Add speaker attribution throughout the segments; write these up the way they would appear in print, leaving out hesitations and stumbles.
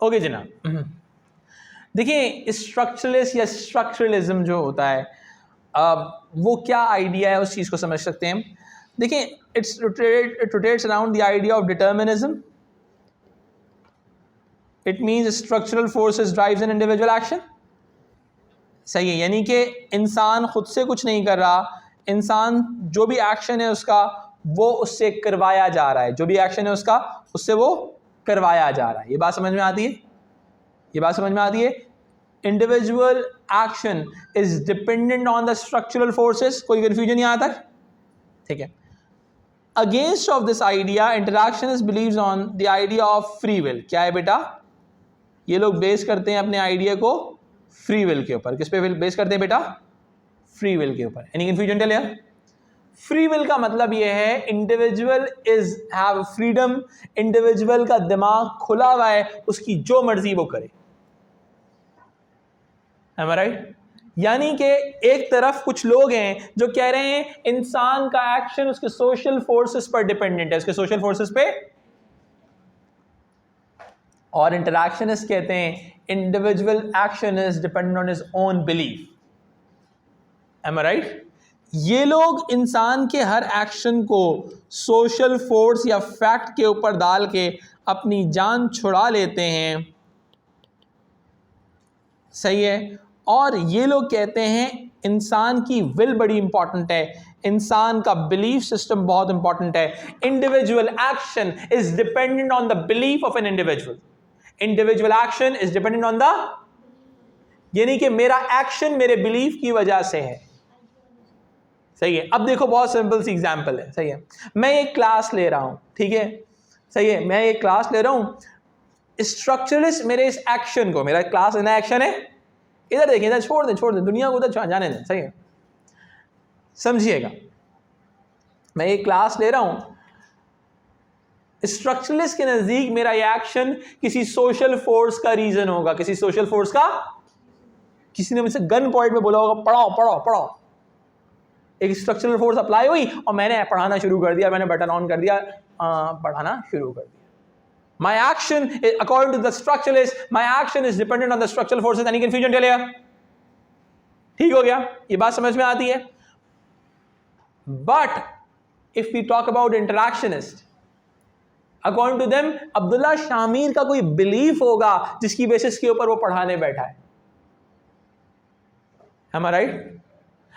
Speaker 1: Okay जनाब, देखिए structuralist या स्ट्रक्चरलिज्म जो होता है वो क्या आइडिया है उस चीज़ को समझ सकते हैं। देखिए it rotates around the idea of determinism. It means structural forces drives an individual action. सही है, यानी कि इंसान खुद से कुछ नहीं कर रहा, इंसान जो भी एक्शन है उसका वो उससे करवाया जा रहा है, जो भी एक्शन है उसका उससे वो करवाया जा रहा है। ये बात समझ में आती है? ये बात समझ में आती है? Individual action is dependent on the structural forces. कोई कंफ्यूजन यहाँ तक? ठीक है। Against of this idea interactionist believes on the idea of free will. क्या है बेटा? ये लोग बेस करते हैं अपने आइडिया को फ्री विल के ऊपर। किस पे बेस करते हैं बेटा? फ्री विल के ऊपर। Any confusion till here? Free will का मतलब यह है individual is have freedom, individual का दिमाग खुला हुआ है, उसकी जो मर्जी वो करे। Am I right? यानी कि एक तरफ कुछ लोग हैं जो कह रहे हैं इंसान का एक्शन उसके सोशल फोर्सेस पर डिपेंडेंट है, उसके सोशल फोर्सेस पे, और इंटरैक्शनिस्ट कहते हैं individual action is dependent on his own belief. Am I right? ये लोग इंसान के हर एक्शन को सोशल फोर्स या फैक्ट के ऊपर डाल के अपनी जान छुड़ा लेते हैं। सही है। और ये लोग कहते हैं इंसान की विल बड़ी इंपॉर्टेंट है, इंसान का बिलीफ सिस्टम बहुत इंपॉर्टेंट है। Individual action is dependent on the belief of an individual. Individual action is dependent on the, यानी कि मेरा एक्शन मेरे बिलीफ की वजह से है। सही है। अब देखो बहुत सिंपल सी एग्जांपल है। सही है, मैं एक क्लास ले रहा हूं, ठीक है, सही है, मैं एक क्लास ले रहा हूं। स्ट्रक्चरलिस्ट मेरे इस एक्शन को, मेरा क्लास लेना एक्शन है, इधर देखिए, इधर छोड़ दें दुनिया को उधर जाने दें। सही है, समझिएगा, मैं एक क्लास ले रहा हूं, स्ट्रक्चरलिस्ट के नजदीक मेरा ये एक्शन किसी सोशल फोर्स का रीजन होगा, किसी सोशल फोर्स का। किसी ने मुझसे गन पॉइंट में बोला होगा पढ़ाओ पढ़ाओ पढ़ाओ, एक स्ट्रक्चरल फोर्स अप्लाई हुई और मैंने पढ़ाना शुरू कर दिया, मैंने बटन ऑन कर दिया, पढ़ाना शुरू कर दिया। My action, according to the structuralist, my action is dependent on the structural forces. Any confusion till here? ठीक हो गया? ये बात समझ में आती है? But if we talk about interactionist, according to them, Abdullah Shamir का कोई बिलीफ होगा जिसकी बेसिस के ऊपर वो पढ़ाने बैठा है। Am I right?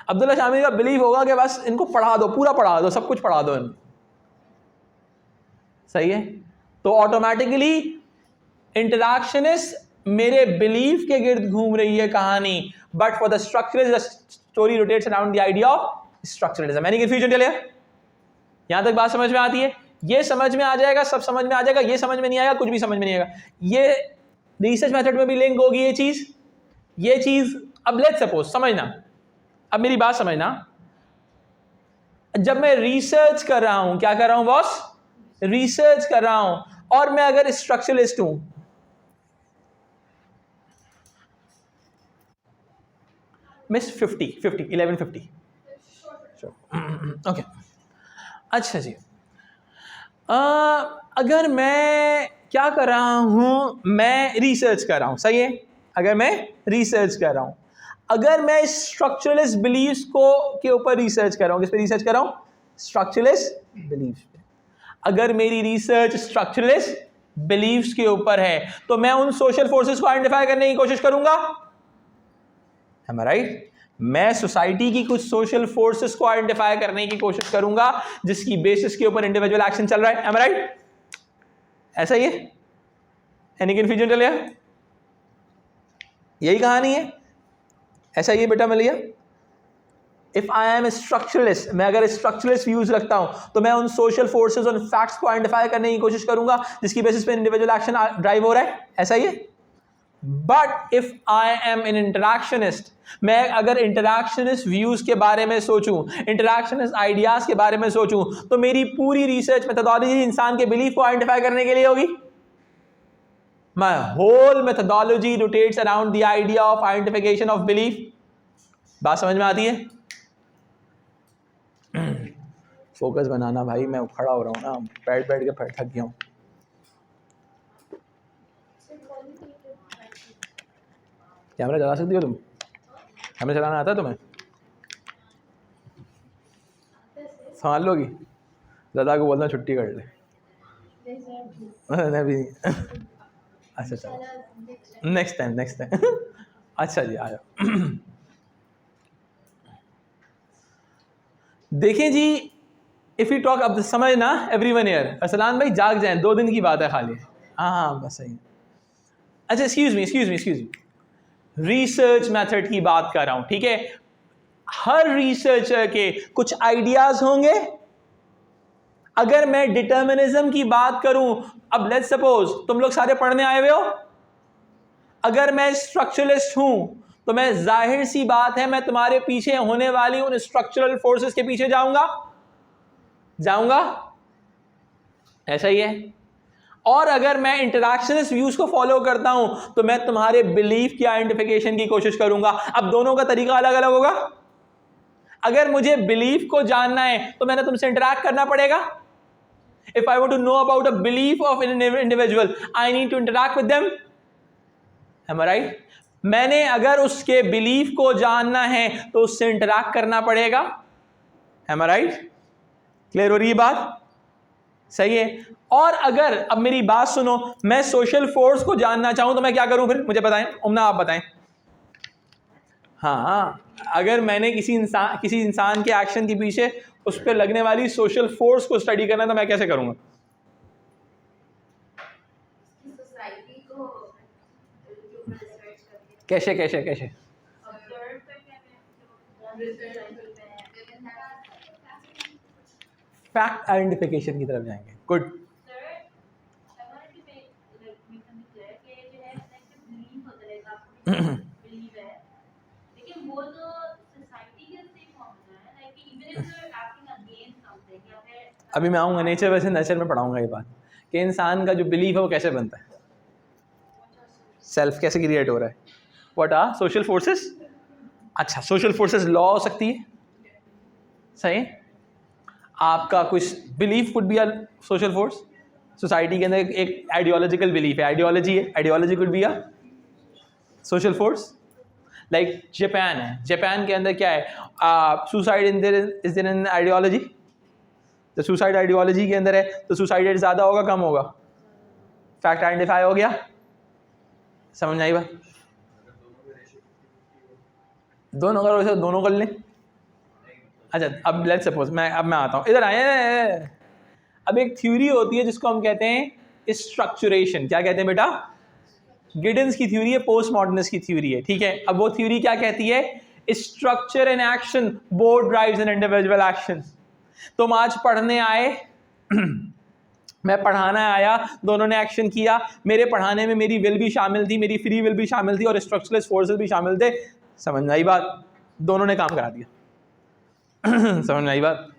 Speaker 1: Abdullah Shamir का बिलीफ होगा कि बस इनको पढ़ा दो, पूरा पढ़ा दो, सब कुछ पढ़ा दो इनको। सही है, तो ऑटोमेटिकली इंटरैक्शनिस्ट मेरे बिलीफ के गिर्द घूम रही है कहानी, but for the structuralist the story rotates around the idea of structuralism. Any confusion till here? यहां तक बात समझ में आती है? ये समझ में आ जाएगा, सब समझ में आ जाएगा, ये समझ में नहीं आएगा, कुछ भी समझ में नहीं आएगा। ये रिसर्च मेथड में भी लिंक होगी ये चीज। अब लेट्स सपोज, समझना, अब मेरी बात समझना, जब मैं रिसर्च कर रहा हूं, क्या कर रहा हूं बॉस? रिसर्च कर रहा हूं, और मैं अगर स्ट्रक्चरलिस्ट हूं, मिस 1150 ओके। अच्छा जी, अगर मैं क्या कर रहा हूं, मैं रिसर्च कर रहा हूं। सही है, अगर मैं रिसर्च कर रहा हूं, अगर मैं स्ट्रक्चरलिस्ट बिलीफ्स को के ऊपर रिसर्च कर रहा हूं, किस पे रिसर्च कर रहा हूं? स्ट्रक्चरलिस्ट बिलीफ्स पे। अगर मेरी रिसर्च स्ट्रक्चरलिस्ट बिलीफ्स के ऊपर है तो मैं उन सोशल फोर्सेस को आइडेंटिफाई करने की कोशिश करूंगा। Am I right? मैं सोसाइटी की कुछ सोशल फोर्सेस को आइडेंटिफाई करने की कोशिश करूंगा जिसकी बेसिस के ऊपर इंडिविजुअल एक्शन चल रहा है। Am I right? ऐसा ही है? एनी कंफ्यूजन चल गया? यही कहानी है, ऐसा ही बेटा मिल गया। इफ आई एम स्ट्रक्चरलिस्ट, मैं अगर स्ट्रक्चरलिस्ट व्यूज रखता हूं तो मैं उन सोशल फोर्सेस और फैक्ट्स को आइडेंटिफाई करने की कोशिश करूंगा जिसकी बेसिस पे इंडिविजुअल एक्शन ड्राइव हो रहा है। ऐसा ही है। But if I am an interactionist, मैं अगर इंटरैक्शनिस्ट व्यूज के बारे में सोचूं, इंटरैक्शनिस्ट आइडियाज के बारे में सोचूं, तो मेरी पूरी रिसर्च मेथोडोलॉजी इंसान के बिलीफ को आइडेंटिफाई करने के लिए होगी। My whole methodology rotates around the idea of identification of belief. बात समझ में आती है? फोकस बनाना भाई, मैं खड़ा हो रहा हूँ ना, बैठ के थक गया हूँ। कैमरा चला सकती हो तुम? कैमरा चलाना आता है तुम्हें? संभाल लोगी? दादा को बोलना छुट्टी कर ले। नहीं भी नहीं। अच्छा चलो नेक्स्ट टाइम। अच्छा जी आ जाओ। देखें जी, इफ यू टॉक अब समझ ना एवरीवन हियर, अरसलान भाई जाग जाएं, 2 दिन की बात है खाली। हाँ बस सही। अच्छा एक्सक्यूज मी, रिसर्च मेथड की बात कर रहा हूं, ठीक है? हर रिसर्चर के कुछ आइडियाज होंगे। अगर मैं डिटर्मिनिज्म की बात करूं, अब लेट्स सपोज तुम लोग सारे पढ़ने आए हुए हो, अगर मैं स्ट्रक्चरलिस्ट हूं तो मैं जाहिर सी बात है मैं तुम्हारे पीछे होने वाली उन स्ट्रक्चरल फोर्सेस के पीछे जाऊंगा, ऐसा ही है। और अगर मैं इंटरैक्शनिस्ट व्यूज को फॉलो करता हूं तो मैं तुम्हारे बिलीफ की आइडेंटिफिकेशन की कोशिश करूंगा। अब दोनों का तरीका अलग अलग होगा। अगर मुझे बिलीफ को जानना है तो मैंने तुमसे इंटरैक्ट करना पड़ेगा। If I want to know about a belief of an individual, I need to interact with them. Am I right? मैंने अगर उसके बिलीफ को जानना है तो उससे इंटरैक्ट करना पड़ेगा। M I right? क्लियर हो रही है बात? सही है। और अगर अब मेरी बात सुनो, मैं सोशल फोर्स को जानना चाहूं तो मैं क्या करूं? फिर मुझे बताएं, उम्ना आप बताएं। हाँ, अगर मैंने किसी इंसान के एक्शन के पीछे उस पर लगने वाली सोशल फोर्स को स्टडी करना तो मैं कैसे करूंगा? कैसे? फैक्ट आइडेंटिफिकेशन की तरफ जाएंगे। गुड। अभी मैं आऊँगा नेचर, वैसे नेचर में पढ़ाऊंगा ये बात कि इंसान का जो बिलीफ है वो कैसे बनता है, सेल्फ कैसे क्रिएट हो रहा है, व्हाट आर सोशल फोर्सेस। अच्छा, सोशल फोर्सेस लॉ हो सकती है, सही। आपका कुछ belief could be a social force. Society के अंदर एक आइडियोलॉजिकल बिलीफ है, ideology could be a social force. Like Japan है, जापान के अंदर क्या है, suicide is there an ideology. तो सुसाइड आइडियोलॉजी के अंदर है तो सुसाइड रेट ज़्यादा होगा कम होगा? फैक्ट आइडेंटिफाई हो गया, समझ में आई बात? दोनों करो, दोनों कर लें। अच्छा अब लेट्स सपोज मैं आता हूँ, इधर आए। अब एक थ्योरी होती है जिसको हम कहते हैं स्ट्रक्चरेशन। क्या कहते हैं बेटा? गिडन्स की थ्योरी है, पोस्ट मॉडर्निस्ट की थ्योरी है, ठीक है। अब वो थ्योरी क्या कहती है? Structure and action both drives an individual action. तुम आज पढ़ने आए, मैं पढ़ाना आया, दोनों ने एक्शन किया। मेरे पढ़ाने में मेरी विल भी शामिल थी, मेरी फ्री विल भी शामिल थी और स्ट्रक्चरलेस फोर्सेस भी शामिल थे। समझ में आई बात? दोनों ने काम करा दिया। समझ में आई बात?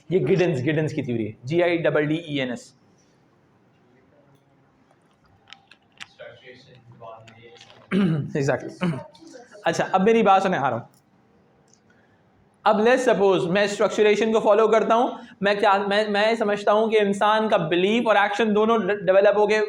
Speaker 1: ये गिडन्स की थ्योरी है, GIDDENS। एग्जैक्टली। अच्छा अब मेरी बात सुने, आ रहा हूँ। अब लेट्स सपोज मैं स्ट्रक्चरेशन को फॉलो करता हूँ, मैं समझता हूँ कि इंसान का बिलीफ और एक्शन दोनों डेवलप हो गए,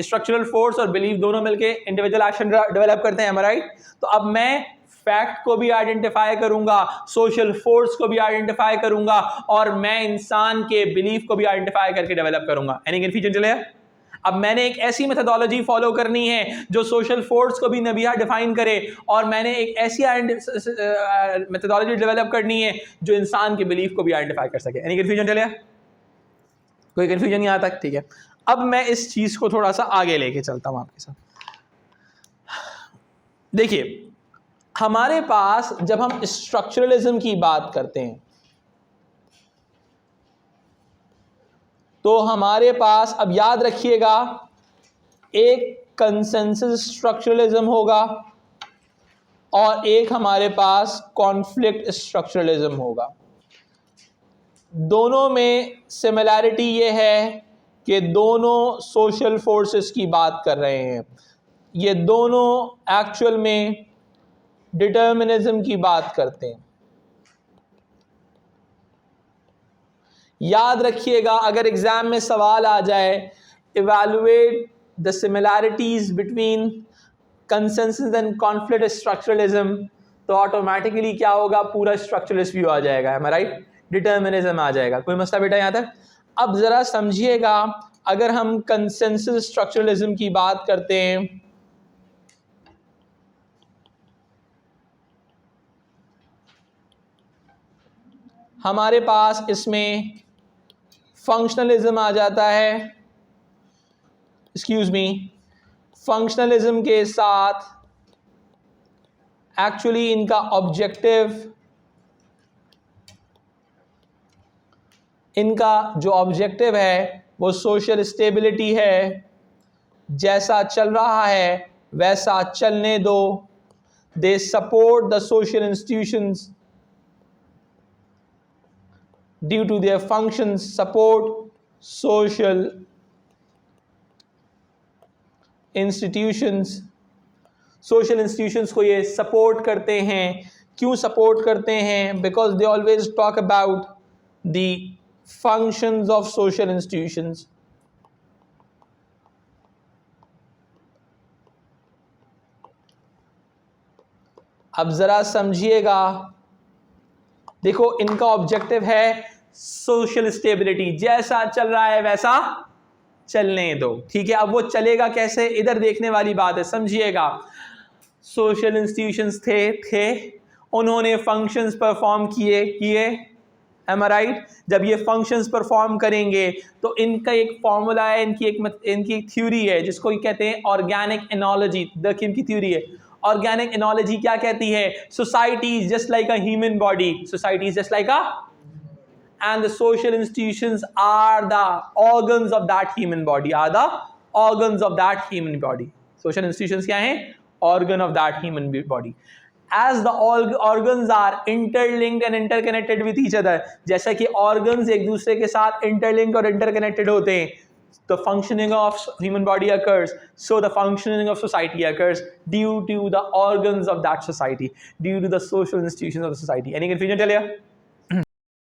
Speaker 1: स्ट्रक्चरल फोर्स और बिलीफ दोनों मिलके इंडिविजुअल एक्शन डेवलप करते हैं, राइट? तो अब मैं फैक्ट को भी आइडेंटिफाई करूंगा, सोशल फोर्स को भी आइडेंटिफाई करूंगा और मैं इंसान के बिलीफ को भी आइडेंटिफाई करके डेवलप करूंगा। एनी कन्फ्यूजन चले? अब मैंने एक ऐसी मेथोडोलॉजी फॉलो करनी है जो सोशल फोर्स को भी नबिया डिफाइन करे और मैंने एक ऐसी मेथोडोलॉजी डेवलप करनी है जो इंसान के बिलीफ को भी आइडेंटिफाई कर सके। एनी कन्फ्यूजन चले? कोई कन्फ्यूजन नहीं आता? ठीक है। अब मैं इस चीज को थोड़ा सा आगे लेके चलता हूं आपके साथ। देखिए, हमारे पास जब हम स्ट्रक्चरलिज्म की बात करते हैं तो हमारे पास, अब याद रखिएगा, एक कंसेंसस स्ट्रक्चरलिज्म होगा और एक हमारे पास कॉन्फ्लिक्ट स्ट्रक्चरलिज्म होगा। दोनों में सिमिलैरिटी ये है कि दोनों सोशल फोर्सेस की बात कर रहे हैं, ये दोनों एक्चुअल में डिटर्मिनिज्म की बात करते हैं। याद रखिएगा, अगर एग्जाम में सवाल आ जाए evaluate the similarities between consensus and conflict structuralism, तो ऑटोमेटिकली क्या होगा, पूरा स्ट्रक्चरलिस्ट व्यू आ जाएगा, है राइट, डिटर्मिनिज्म आ जाएगा। कोई मसला बेटा यहाँ तक? अब ज़रा समझिएगा, अगर हम कंसेंसस स्ट्रक्चरलिज्म की बात करते हैं, हमारे पास इसमें फंक्शनलिज्म आ जाता है, एक्सक्यूज मी, फंक्शनलिज्म के साथ एक्चुअली इनका ऑब्जेक्टिव, इनका जो ऑब्जेक्टिव है वो सोशल स्टेबिलिटी है, जैसा चल रहा है वैसा चलने दो। They support the social institutions due to their functions, support social institutions, social institutions को ये सपोर्ट करते हैं। क्यों सपोर्ट करते हैं? Because they always talk about the functions of social institutions. अब जरा समझिएगा, देखो इनका ऑब्जेक्टिव है सोशल स्टेबिलिटी, जैसा चल रहा है वैसा चलने दो, ठीक है। अब वो चलेगा कैसे, इधर देखने वाली बात है, समझिएगा। सोशल इंस्टीट्यूशंस थे उन्होंने फंक्शंस परफॉर्म किए, एम आई राइट? जब ये फंक्शंस परफॉर्म करेंगे तो इनका एक फॉर्मूला है, इनकी एक थ्योरी है जिसको ये कहते हैं ऑर्गेनिक एनोलॉजी। किम की थ्योरी है ऑर्गेनिक एनोलॉजी। क्या कहती है? Society is just like a human body, society is just like a, and the social institutions are the organs of that human body, are the organs of that human body. Social institutions क्या हैं? Organ of that human body. As the organs are interlinked and interconnected with each other, जैसा कि organs एक दूसरे के साथ interlinked और interconnected होते हैं, the functioning of human body occurs, so the functioning of society occurs due to the organs of that society, due to the social institutions of the society. Any confusion till here?